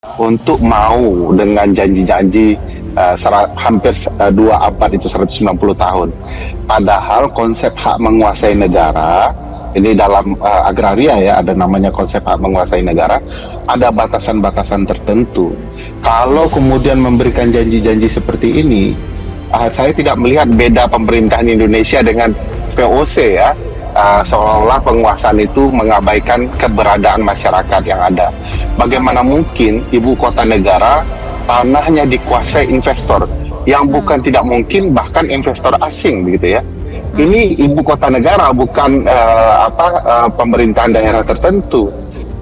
untuk mau dengan janji-janji hampir 2 abad itu 190 tahun. Padahal konsep hak menguasai negara ini dalam agraria ya, ada namanya konsep hak menguasai negara, ada batasan-batasan tertentu. Kalau kemudian memberikan janji-janji seperti ini, saya tidak melihat beda pemerintahan Indonesia dengan VOC ya. Seolah-olah penguasaan itu mengabaikan keberadaan masyarakat yang ada. Bagaimana mungkin ibu kota negara tanahnya dikuasai investor yang bukan tidak mungkin bahkan investor asing begitu ya. Ini ibu kota negara bukan pemerintahan daerah tertentu.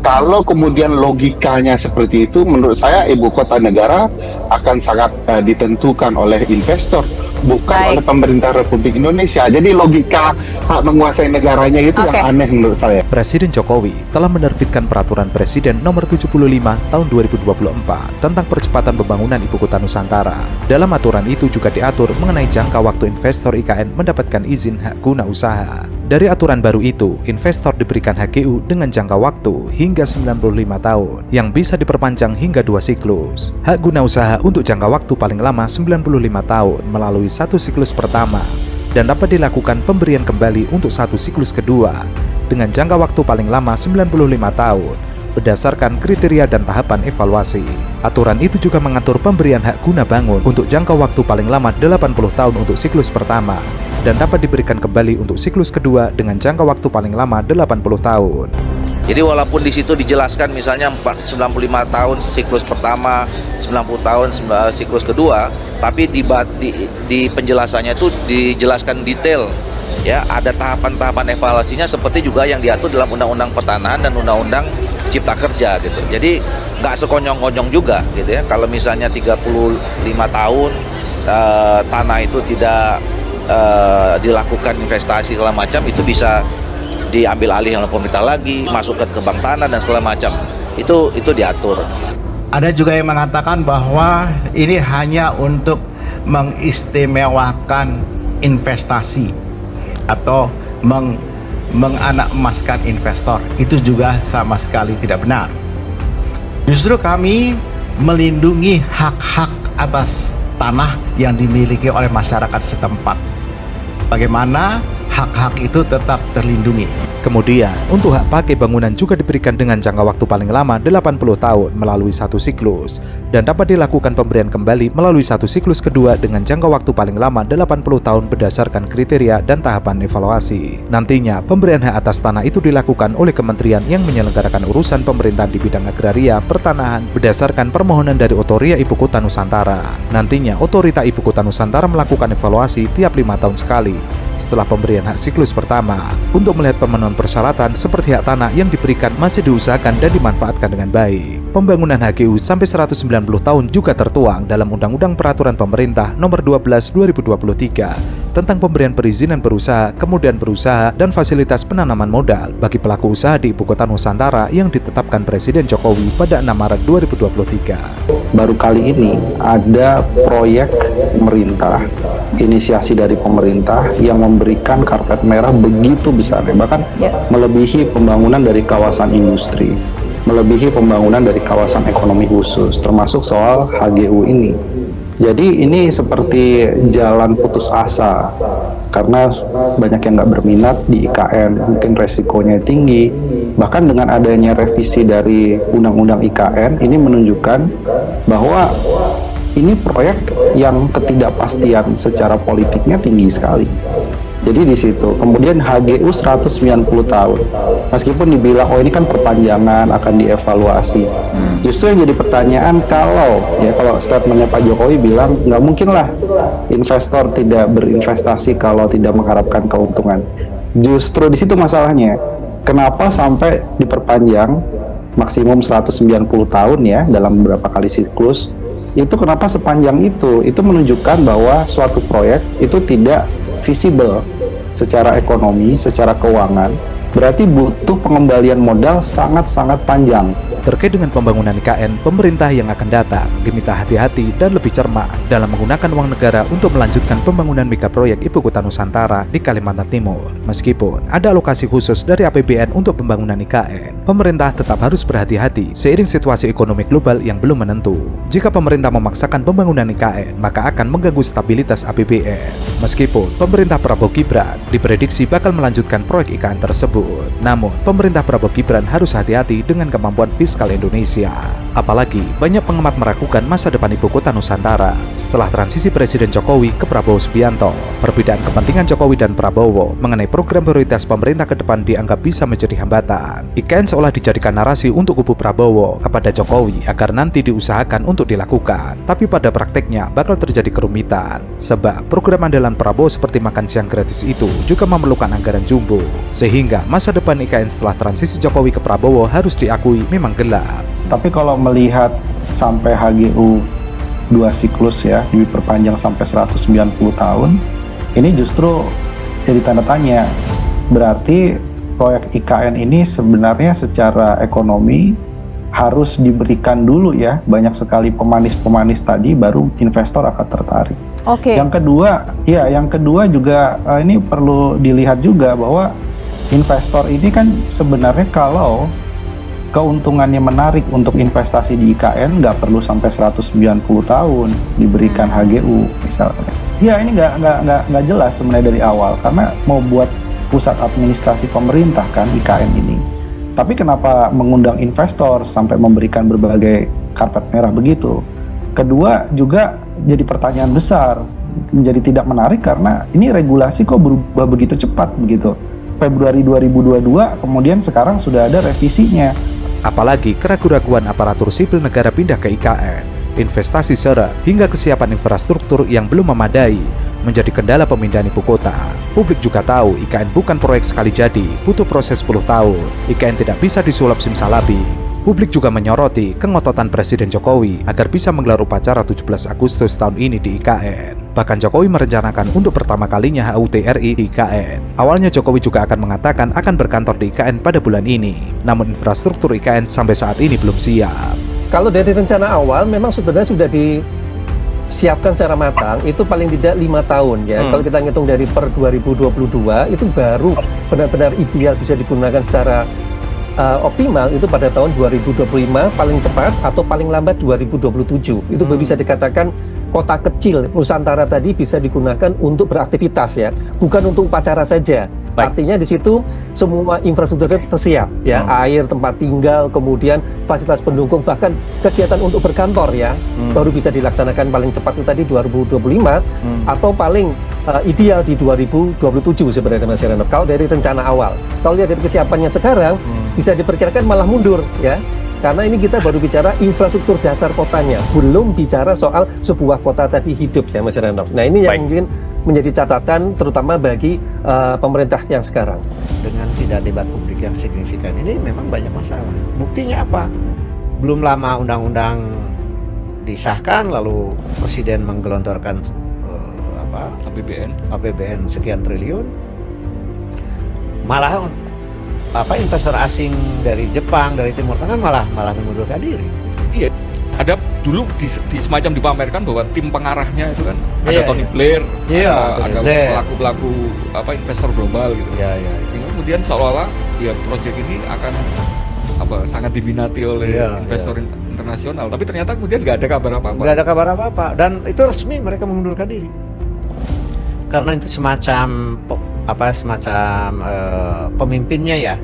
Kalau kemudian logikanya seperti itu, menurut saya ibu kota negara akan sangat ditentukan oleh investor, bukan oleh pemerintah Republik Indonesia. Jadi logika hak menguasai negaranya itu yang aneh menurut saya. Presiden Jokowi telah menerbitkan Peraturan Presiden Nomor 75 Tahun 2024 tentang percepatan pembangunan Ibu Kota Nusantara. Dalam aturan itu juga diatur mengenai jangka waktu investor IKN mendapatkan izin hak guna usaha. Dari aturan baru itu, investor diberikan HGU dengan jangka waktu hingga 95 tahun, yang bisa diperpanjang hingga 2 siklus. Hak guna usaha untuk jangka waktu paling lama 95 tahun melalui 1 siklus pertama, dan dapat dilakukan pemberian kembali untuk 1 siklus kedua, dengan jangka waktu paling lama 95 tahun, berdasarkan kriteria dan tahapan evaluasi. Aturan itu juga mengatur pemberian hak guna bangun untuk jangka waktu paling lama 80 tahun untuk siklus pertama, dan dapat diberikan kembali untuk siklus kedua dengan jangka waktu paling lama 80 tahun. Jadi walaupun di situ dijelaskan misalnya 95 tahun siklus pertama, 90 tahun siklus kedua, tapi di penjelasannya itu dijelaskan detail. Ya, ada tahapan-tahapan evaluasinya seperti juga yang diatur dalam Undang-Undang Pertanahan dan Undang-Undang Cipta Kerja gitu. Jadi nggak sekonyong-konyong juga gitu ya. Kalau misalnya 35 tahun tanah itu tidak dilakukan investasi segala macam, itu bisa diambil alih oleh pemerintah lagi, masuk ke bank tanah dan segala macam. Itu diatur. Ada juga yang mengatakan bahwa ini hanya untuk mengistimewakan investasi atau menganak emaskan investor. Itu juga sama sekali tidak benar. Justru kami melindungi hak-hak atas tanah yang dimiliki oleh masyarakat setempat. Bagaimana hak-hak itu tetap terlindungi. Kemudian, untuk hak pakai bangunan juga diberikan dengan jangka waktu paling lama 80 tahun melalui 1 siklus, dan dapat dilakukan pemberian kembali melalui 1 siklus kedua dengan jangka waktu paling lama 80 tahun berdasarkan kriteria dan tahapan evaluasi. Nantinya, pemberian hak atas tanah itu dilakukan oleh kementerian yang menyelenggarakan urusan pemerintahan di bidang agraria, pertanahan, berdasarkan permohonan dari Otorita Ibu Kota Nusantara. Nantinya, Otorita Ibu Kota Nusantara melakukan evaluasi tiap 5 tahun sekali setelah pemberian hak siklus pertama, untuk melihat pemenuhan persyaratan seperti hak tanah yang diberikan masih diusahakan dan dimanfaatkan dengan baik. Pembangunan HGU sampai 190 tahun juga tertuang dalam Undang-Undang Peraturan Pemerintah Nomor 12 2023 tentang pemberian perizinan berusaha, kemudian berusaha, dan fasilitas penanaman modal bagi pelaku usaha di Ibu Kota Nusantara yang ditetapkan Presiden Jokowi pada 6 Maret 2023. Baru kali ini ada proyek pemerintah, inisiasi dari pemerintah yang memberikan karpet merah begitu besar, bahkan melebihi pembangunan dari kawasan industri, melebihi pembangunan dari kawasan ekonomi khusus, termasuk soal HGU ini. Jadi ini seperti jalan putus asa, karena banyak yang nggak berminat di IKN, mungkin resikonya tinggi. Bahkan dengan adanya revisi dari Undang-Undang IKN, ini menunjukkan bahwa ini proyek yang ketidakpastian secara politiknya tinggi sekali. Jadi di situ, kemudian HGU 190 tahun. Meskipun dibilang, oh ini kan perpanjangan, akan dievaluasi. Justru yang jadi pertanyaan, kalau statementnya Pak Jokowi bilang, nggak mungkin lah investor tidak berinvestasi kalau tidak mengharapkan keuntungan. Justru di situ masalahnya. Kenapa sampai diperpanjang maksimum 190 tahun ya, dalam beberapa kali siklus? Itu kenapa sepanjang itu? Itu menunjukkan bahwa suatu proyek itu tidak visible secara ekonomi, secara keuangan, berarti butuh pengembalian modal sangat-sangat panjang. Terkait dengan pembangunan IKN, pemerintah yang akan datang diminta hati-hati dan lebih cermat dalam menggunakan uang negara untuk melanjutkan pembangunan megaproyek Ibu Kota Nusantara di Kalimantan Timur. Meskipun ada alokasi khusus dari APBN untuk pembangunan IKN, pemerintah tetap harus berhati-hati seiring situasi ekonomi global yang belum menentu. Jika pemerintah memaksakan pembangunan IKN, maka akan mengganggu stabilitas APBN. Meskipun pemerintah Prabowo Gibran diprediksi bakal melanjutkan proyek IKN tersebut, namun pemerintah Prabowo Gibran harus hati-hati dengan kemampuan fiskal Indonesia. Apalagi banyak pengamat meragukan masa depan ibu kota Nusantara setelah transisi Presiden Jokowi ke Prabowo Subianto. Perbedaan kepentingan Jokowi dan Prabowo mengenai program prioritas pemerintah ke depan dianggap bisa menjadi hambatan. IKN seolah dijadikan narasi untuk kubu Prabowo kepada Jokowi agar nanti diusahakan untuk dilakukan, tapi pada prakteknya bakal terjadi kerumitan. Sebab program andalan Prabowo seperti makan siang gratis itu juga memerlukan anggaran jumbo, sehingga masa depan IKN setelah transisi Jokowi ke Prabowo harus diakui memang gelap. Tapi kalau melihat sampai HGU 2 siklus ya diperpanjang sampai 190 tahun, ini justru jadi tanda tanya. Berarti proyek IKN ini sebenarnya secara ekonomi harus diberikan dulu ya banyak sekali pemanis-pemanis tadi, baru investor akan tertarik. Oke. Yang kedua juga ini perlu dilihat juga bahwa investor ini kan sebenarnya kalau keuntungannya menarik untuk investasi di IKN nggak perlu sampai 190 tahun diberikan HGU misalnya. Ya ini nggak jelas sebenarnya dari awal, karena mau buat pusat administrasi pemerintah kan IKN ini. Tapi kenapa mengundang investor sampai memberikan berbagai karpet merah begitu? Kedua juga jadi pertanyaan besar, menjadi tidak menarik karena ini regulasi kok berubah begitu cepat begitu. Februari 2022 kemudian sekarang sudah ada revisinya. Apalagi keraguan-raguan aparatur sipil negara pindah ke IKN, investasi seret, hingga kesiapan infrastruktur yang belum memadai menjadi kendala pemindahan ibu kota. Publik juga tahu IKN bukan proyek sekali jadi, butuh proses 10 tahun. IKN tidak bisa disulap simsalabim. Publik juga menyoroti kengototan Presiden Jokowi agar bisa menggelar upacara 17 Agustus tahun ini di IKN. Bahkan Jokowi merencanakan untuk pertama kalinya HUT RI di IKN. Awalnya Jokowi juga akan mengatakan akan berkantor di IKN pada bulan ini. Namun infrastruktur IKN sampai saat ini belum siap. Kalau dari rencana awal memang sebenarnya sudah disiapkan secara matang, itu paling tidak 5 tahun ya. Kalau kita ngitung dari per 2022 itu baru benar-benar ideal bisa digunakan secara optimal itu pada tahun 2025 paling cepat atau paling lambat 2027. Itu bisa dikatakan kota kecil Nusantara tadi bisa digunakan untuk beraktivitas ya, bukan untuk upacara saja. Baik. Artinya di situ semua infrastrukturnya tersiap ya, air, tempat tinggal, kemudian fasilitas pendukung, bahkan kegiatan untuk berkantor ya, baru bisa dilaksanakan paling cepat itu tadi 2025 atau paling ideal di 2027 sebenarnya Mas Heranov. Kalau dari rencana awal, kalau lihat dari kesiapannya sekarang bisa diperkirakan malah mundur ya. Karena ini kita baru bicara infrastruktur dasar kotanya, belum bicara soal sebuah kota tadi hidup ya Mas Heranov. Nah ini yang mungkin menjadi catatan terutama bagi pemerintah yang sekarang. Dengan tidak debat publik yang signifikan ini memang banyak masalah. Buktinya apa? Belum lama undang-undang disahkan lalu Presiden menggelontorkan APBN sekian triliun. Malah investor asing dari Jepang, dari Timur Tengah malah mengundurkan diri. Iya, ada dulu di semacam dipamerkan bahwa tim pengarahnya itu kan ada Tony Blair, ada pelaku-pelaku investor global gitu. Kemudian seolah-olah ya proyek ini akan sangat diminati oleh investor internasional, tapi ternyata kemudian nggak ada kabar apa-apa. Nggak ada kabar apa-apa, dan itu resmi mereka mengundurkan diri. Karena itu semacam pemimpinnya ya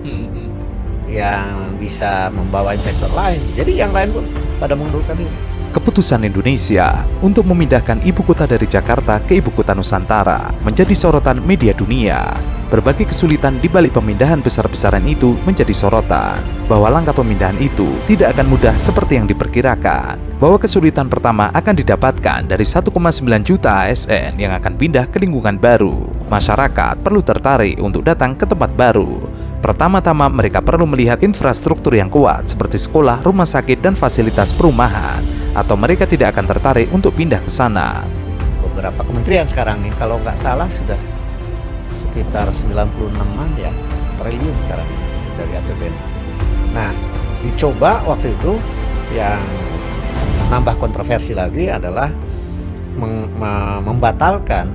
yang bisa membawa investor lain. Jadi yang lain pun pada mengundurkan diri. Keputusan Indonesia untuk memindahkan ibu kota dari Jakarta ke ibu kota Nusantara menjadi sorotan media dunia. Berbagai kesulitan di balik pemindahan besar-besaran itu menjadi sorotan. Bahwa langkah pemindahan itu tidak akan mudah seperti yang diperkirakan. Bahwa kesulitan pertama akan didapatkan dari 1,9 juta ASN yang akan pindah ke lingkungan baru. Masyarakat perlu tertarik untuk datang ke tempat baru. Pertama-tama mereka perlu melihat infrastruktur yang kuat seperti sekolah, rumah sakit, dan fasilitas perumahan. Atau mereka tidak akan tertarik untuk pindah ke sana. Beberapa kementerian sekarang nih, kalau nggak salah sudah sekitar 96-an ya triliun sekarang dari APBN. Nah, dicoba waktu itu yang nambah kontroversi lagi adalah membatalkan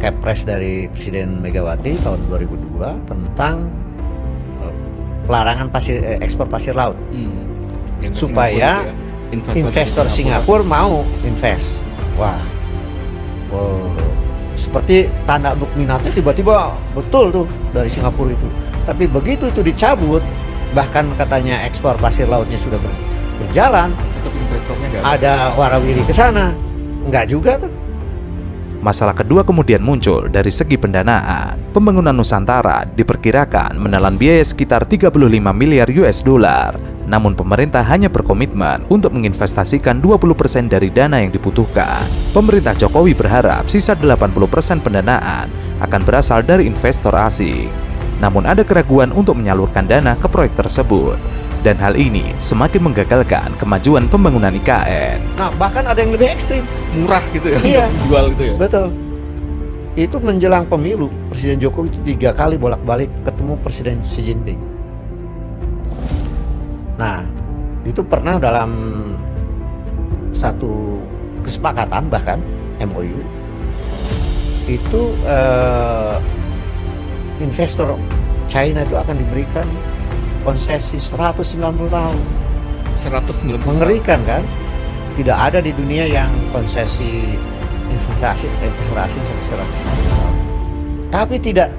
Kepres dari Presiden Megawati tahun 2002 tentang pelarangan ekspor pasir laut. Yang ke Supaya Singapura, investor Singapura mau invest. Wah, seperti tanda untuk minatnya tiba-tiba betul tuh dari Singapura itu. Tapi begitu itu dicabut, bahkan katanya ekspor pasir lautnya sudah berjalan, tetap investornya nggak ada warawiri ke sana, nggak juga tuh. Masalah kedua kemudian muncul dari segi pendanaan. Pembangunan Nusantara diperkirakan menelan biaya sekitar 35 miliar US dollar. Namun pemerintah hanya berkomitmen untuk menginvestasikan 20% dari dana yang dibutuhkan. Pemerintah Jokowi berharap sisa 80% pendanaan akan berasal dari investor asing. Namun ada keraguan untuk menyalurkan dana ke proyek tersebut. Dan hal ini semakin menggagalkan kemajuan pembangunan IKN. Nah, bahkan ada yang lebih ekstrim. murah gitu ya, Iya. untuk dijual gitu ya. Betul. Itu menjelang pemilu, Presiden Jokowi itu 3 kali bolak-balik ketemu Presiden Xi Jinping. Nah, itu pernah dalam satu kesepakatan bahkan MOU itu investor China itu akan diberikan konsesi 190 tahun. 190. Mengerikan kan? Tidak ada di dunia yang konsesi investasi asing sampai 190 tahun. Tapi tidak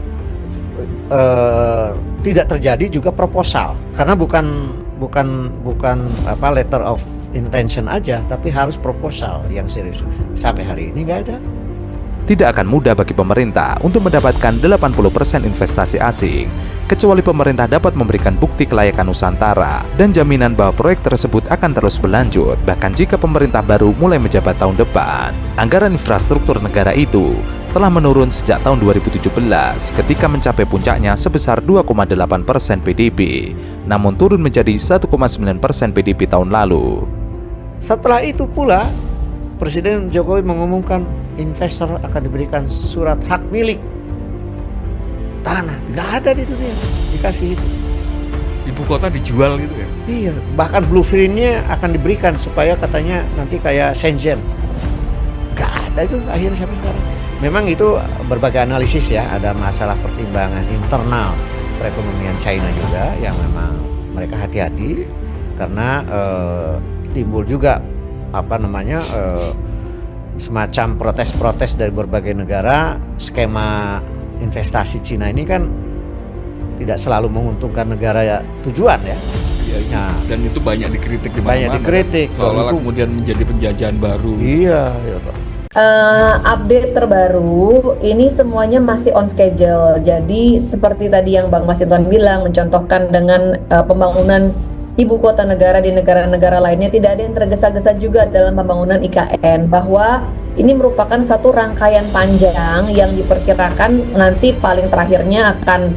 terjadi juga proposal karena bukan letter of intention aja, tapi harus proposal yang serius. Sampai hari ini nggak ada. Tidak akan mudah bagi pemerintah untuk mendapatkan 80% investasi asing, kecuali pemerintah dapat memberikan bukti kelayakan Nusantara dan jaminan bahwa proyek tersebut akan terus berlanjut, bahkan jika pemerintah baru mulai menjabat tahun depan. Anggaran infrastruktur negara itu telah menurun sejak tahun 2017 ketika mencapai puncaknya sebesar 2,8% PDB, namun turun menjadi 1,9% PDB tahun lalu. Setelah itu pula, Presiden Jokowi mengumumkan investor akan diberikan surat hak milik tanah. Tidak ada di dunia dikasih itu. Ibu kota dijual gitu ya. Iya, bahkan blueprintnya akan diberikan supaya katanya nanti kayak Shenzhen. Nggak ada itu akhirnya sampai sekarang. Memang itu berbagai analisis ya, ada masalah pertimbangan internal perekonomian China juga yang memang mereka hati-hati karena timbul juga semacam protes-protes dari berbagai negara. Skema investasi Cina ini kan tidak selalu menguntungkan negara tujuan ya. Nah, dan itu banyak dikritik di mana-mana. Banyak dikritik. Seolah-olah kemudian menjadi penjajahan baru. Iya, gitu. Update terbaru ini semuanya masih on schedule. Jadi seperti tadi yang Bang Masinton bilang, mencontohkan dengan pembangunan ibu kota negara di negara-negara lainnya, tidak ada yang tergesa-gesa juga dalam pembangunan IKN, bahwa ini merupakan satu rangkaian panjang yang diperkirakan nanti paling terakhirnya akan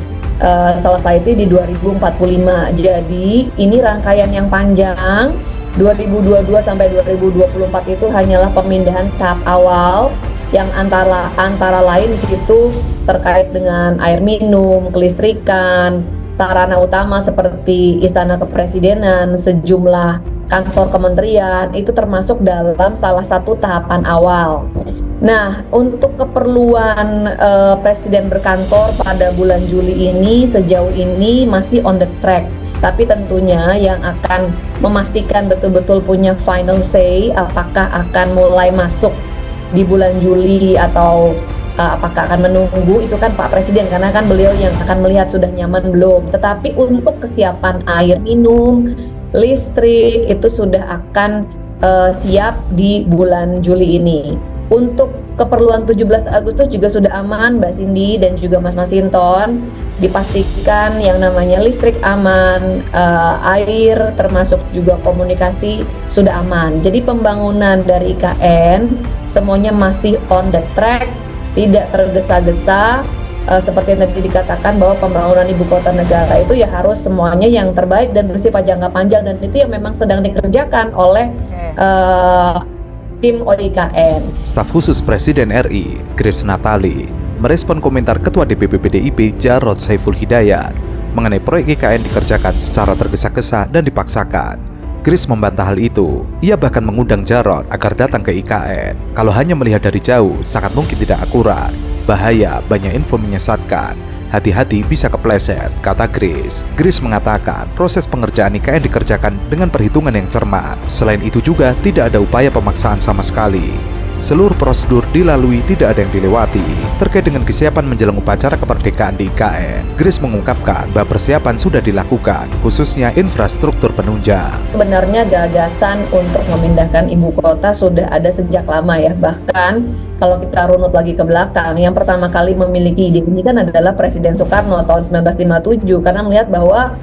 selesai itu di 2045. Jadi ini rangkaian yang panjang. 2022 sampai 2024 itu hanyalah pemindahan tahap awal yang antara lain di situ terkait dengan air minum, kelistrikan, sarana utama seperti Istana Kepresidenan, sejumlah kantor kementerian, itu termasuk dalam salah satu tahapan awal. Nah, untuk keperluan Presiden berkantor pada bulan Juli ini, sejauh ini masih on the track. Tapi tentunya yang akan memastikan betul-betul punya final say apakah akan mulai masuk di bulan Juli atau apakah akan menunggu, itu kan Pak Presiden, karena kan beliau yang akan melihat sudah nyaman belum. Tetapi untuk kesiapan air minum, listrik itu sudah akan siap di bulan Juli ini. Untuk keperluan 17 Agustus juga sudah aman, Mbak Cindy dan juga Mas Masinton. Dipastikan yang namanya listrik aman, air termasuk juga komunikasi sudah aman. Jadi pembangunan dari IKN semuanya masih on the track, tidak tergesa-gesa. Seperti yang tadi dikatakan bahwa pembangunan ibu kota negara itu ya harus semuanya yang terbaik dan bersifat jangka panjang, dan itu yang memang sedang dikerjakan oleh tim OIKN. Staf khusus Presiden RI, Grace Natali, merespon komentar Ketua DPP PDIP Jarod Saiful Hidayat mengenai proyek IKN dikerjakan secara tergesa-gesa dan dipaksakan. Grace membantah hal itu. Ia bahkan mengundang Jarod agar datang ke IKN. Kalau hanya melihat dari jauh, sangat mungkin tidak akurat. Bahaya, banyak info menyesatkan. Hati-hati bisa kepleset, kata Grace. Grace mengatakan proses pengerjaan IKN dikerjakan dengan perhitungan yang cermat. Selain itu juga tidak ada upaya pemaksaan sama sekali. Seluruh prosedur dilalui, tidak ada yang dilewati. Terkait dengan kesiapan menjelang upacara kemerdekaan di IKN, Grace mengungkapkan bahwa persiapan sudah dilakukan, khususnya infrastruktur penunjang. Sebenarnya gagasan untuk memindahkan ibu kota sudah ada sejak lama ya. Bahkan kalau kita runut lagi ke belakang, yang pertama kali memiliki ide ini kan adalah Presiden Soekarno tahun 1957, karena melihat bahwa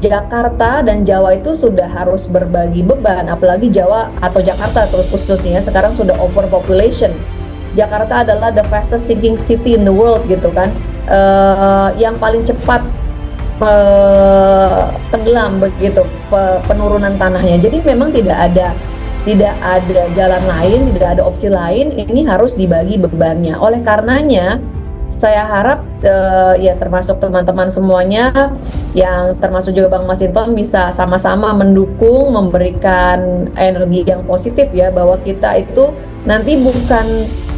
Jakarta dan Jawa itu sudah harus berbagi beban, apalagi Jawa atau Jakarta terus khususnya sekarang sudah overpopulation. Jakarta adalah the fastest sinking city in the world gitu kan, yang paling cepat tenggelam begitu penurunan tanahnya. Jadi memang tidak ada jalan lain, tidak ada opsi lain, ini harus dibagi bebannya. Oleh karenanya saya harap ya termasuk teman-teman semuanya, yang termasuk juga Bang Masinton, bisa sama-sama mendukung, memberikan energi yang positif ya, bahwa kita itu nanti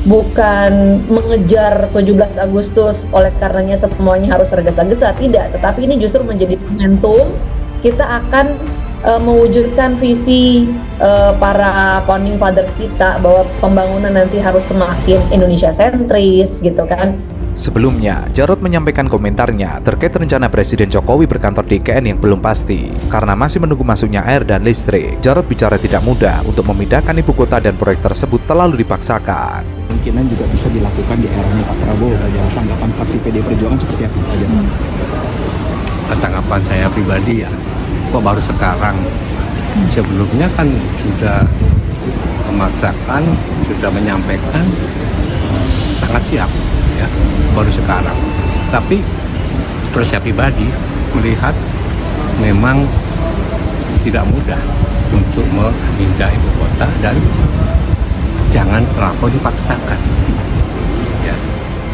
bukan mengejar 17 Agustus oleh karenanya semuanya harus tergesa-gesa, tidak, tetapi ini justru menjadi momentum kita akan mewujudkan visi para founding fathers kita, bahwa pembangunan nanti harus semakin Indonesia sentris gitu kan. Sebelumnya, Jarod menyampaikan komentarnya terkait rencana Presiden Jokowi berkantor di IKN yang belum pasti. Karena masih menunggu masuknya air dan listrik, Jarod bicara tidak mudah untuk memindahkan ibu kota dan proyek tersebut terlalu dipaksakan. Kemungkinan juga bisa dilakukan di eranya Pak Prabowo. Tanggapan fraksi PD Perjuangan seperti apa Pak Jarod? Tanggapan saya pribadi ya, kok baru sekarang? Sebelumnya kan sudah memaksakan, sudah menyampaikan, sangat siap. Ya, baru sekarang. Tapi terus saya pribadi melihat memang tidak mudah untuk memindah ibu kota dan jangan terlampau dipaksakan. Ya.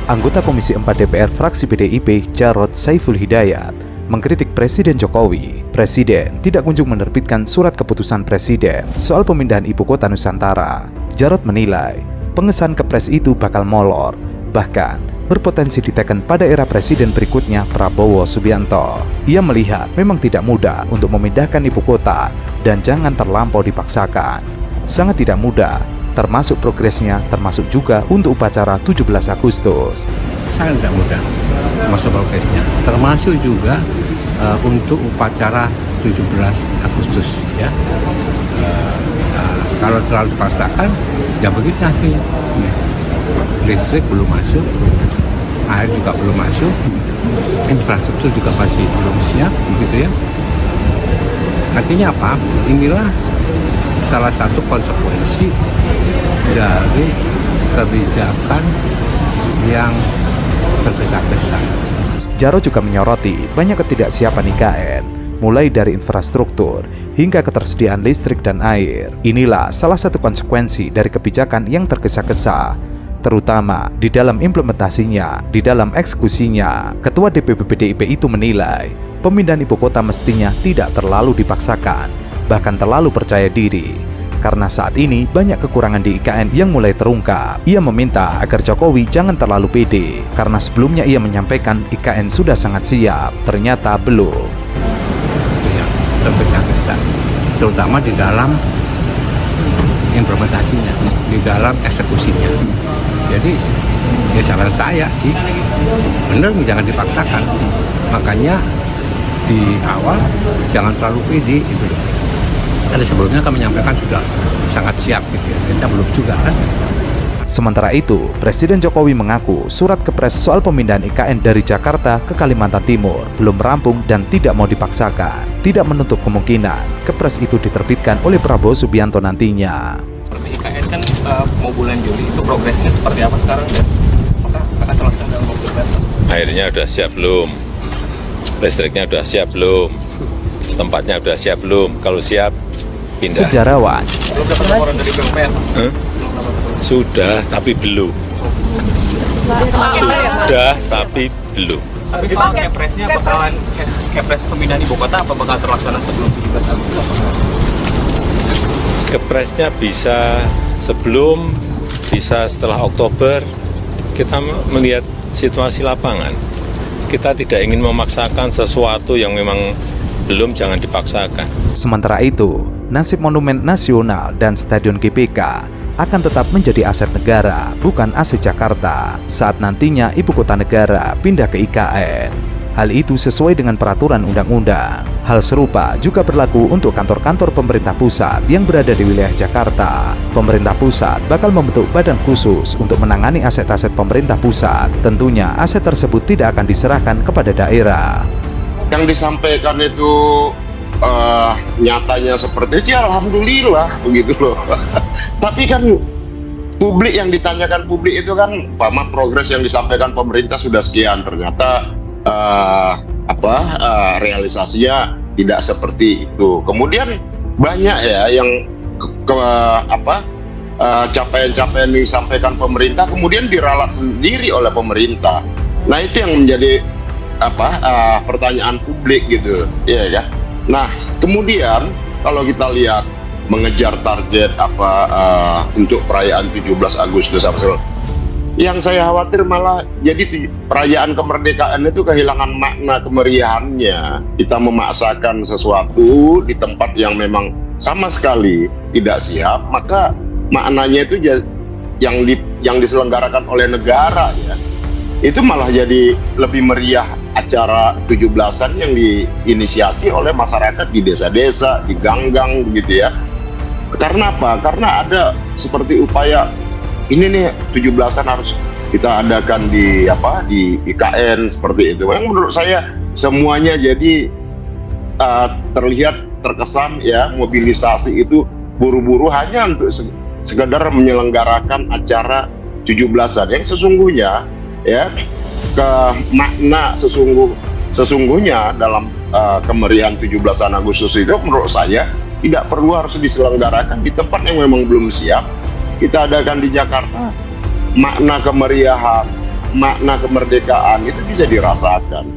Anggota Komisi 4 DPR fraksi PDIP, Jarod Saiful Hidayat, mengkritik Presiden Jokowi. Presiden tidak kunjung menerbitkan surat keputusan Presiden soal pemindahan ibu kota Nusantara. Jarod menilai pengesahan Kepres itu bakal molor, bahkan berpotensi diteken pada era presiden berikutnya Prabowo Subianto. Ia melihat memang tidak mudah untuk memindahkan ibu kota dan jangan terlampau dipaksakan. Sangat tidak mudah, termasuk progresnya, termasuk juga untuk upacara 17 Agustus. Sangat tidak mudah termasuk progresnya, termasuk juga untuk upacara 17 Agustus ya. Kalau terlalu dipaksakan, ya begitu hasilnya. Listrik belum masuk, air juga belum masuk, infrastruktur juga masih belum siap, begitu ya. Artinya apa? Inilah salah satu konsekuensi dari kebijakan yang tergesa-gesa. Jarod juga menyoroti banyak ketidaksiapan IKN, mulai dari infrastruktur hingga ketersediaan listrik dan air. Inilah salah satu konsekuensi dari kebijakan yang tergesa-gesa, terutama di dalam implementasinya, di dalam eksekusinya. Ketua DPP PDIP itu menilai pemindahan ibu kota mestinya tidak terlalu dipaksakan, bahkan terlalu percaya diri. Karena saat ini banyak kekurangan di IKN yang mulai terungkap. Ia meminta agar Jokowi jangan terlalu pede, karena sebelumnya ia menyampaikan IKN sudah sangat siap, ternyata belum. Ya, tergesa-gesa, terutama di dalam implementasinya, di dalam eksekusinya. Jadi ya saran saya sih, benar jangan dipaksakan. Makanya di awal jangan terlalu pede gitu. Karena sebelumnya kami menyampaikan sudah sangat siap gitu ya. Kita belum juga kan. Sementara itu, Presiden Jokowi mengaku surat Kepres soal pemindahan IKN dari Jakarta ke Kalimantan Timur belum rampung dan tidak mau dipaksakan. Tidak menutup kemungkinan Kepres itu diterbitkan oleh Prabowo Subianto nantinya. IKN kan mau bulan Juli, itu progresnya seperti apa sekarang dan apakah akan terlaksana dalam waktu dekat? Airnya udah siap belum? Listriknya udah siap belum? Tempatnya udah siap belum? Kalau siap, pindah. Sejarawan. Belum dapat laporan dari BUMN? Sudah, tapi belum. Sudah, tapi belum. Tapi soal Kepresnya bakalan Kepres pemindahan ibu kota apa bakal terlaksana sebelum 17 Agustus? Kepresnya bisa sebelum, bisa setelah Oktober. Kita melihat situasi lapangan. kita tidak ingin memaksakan sesuatu yang memang belum, jangan dipaksakan. Sementara itu, nasib Monumen Nasional dan Stadion GBK akan tetap menjadi aset negara, bukan aset Jakarta, saat nantinya ibu kota negara pindah ke IKN. Hal itu sesuai dengan peraturan undang-undang. Hal serupa juga berlaku untuk kantor-kantor pemerintah pusat yang berada di wilayah Jakarta. Pemerintah pusat bakal membentuk badan khusus untuk menangani aset-aset pemerintah pusat. Tentunya aset tersebut tidak akan diserahkan kepada daerah. Yang disampaikan itu nyatanya seperti itu, ya alhamdulillah begitu loh. Tapi kan publik, yang ditanyakan publik itu kan progres yang disampaikan pemerintah sudah sekian, ternyata realisasinya tidak seperti itu. Kemudian banyak ya yang capaian-capaian yang disampaikan pemerintah kemudian diralat sendiri oleh pemerintah. Nah, itu yang menjadi pertanyaan publik gitu, ya. Nah, kemudian kalau kita lihat mengejar target untuk perayaan 17 Agustus, yang saya khawatir malah jadi perayaan kemerdekaan itu kehilangan makna kemeriahannya. Kita memaksakan sesuatu di tempat yang memang sama sekali tidak siap, maka maknanya itu yang diselenggarakan oleh negara ya, itu malah jadi lebih meriah acara 17-an yang diinisiasi oleh masyarakat di desa-desa, di gang-gang begitu ya. Karena apa? Karena ada seperti upaya ini nih 17-an harus kita adakan di IKN seperti itu. Yang menurut saya semuanya jadi terlihat terkesan ya, mobilisasi itu buru-buru hanya untuk sekedar menyelenggarakan acara 17-an yang sesungguhnya ya makna sesungguhnya dalam kemeriahan 17-an Agustus itu menurut saya tidak perlu harus diselenggarakan di tempat yang memang belum siap. Kita adakan di Jakarta, makna kemeriahan, makna kemerdekaan itu bisa dirasakan.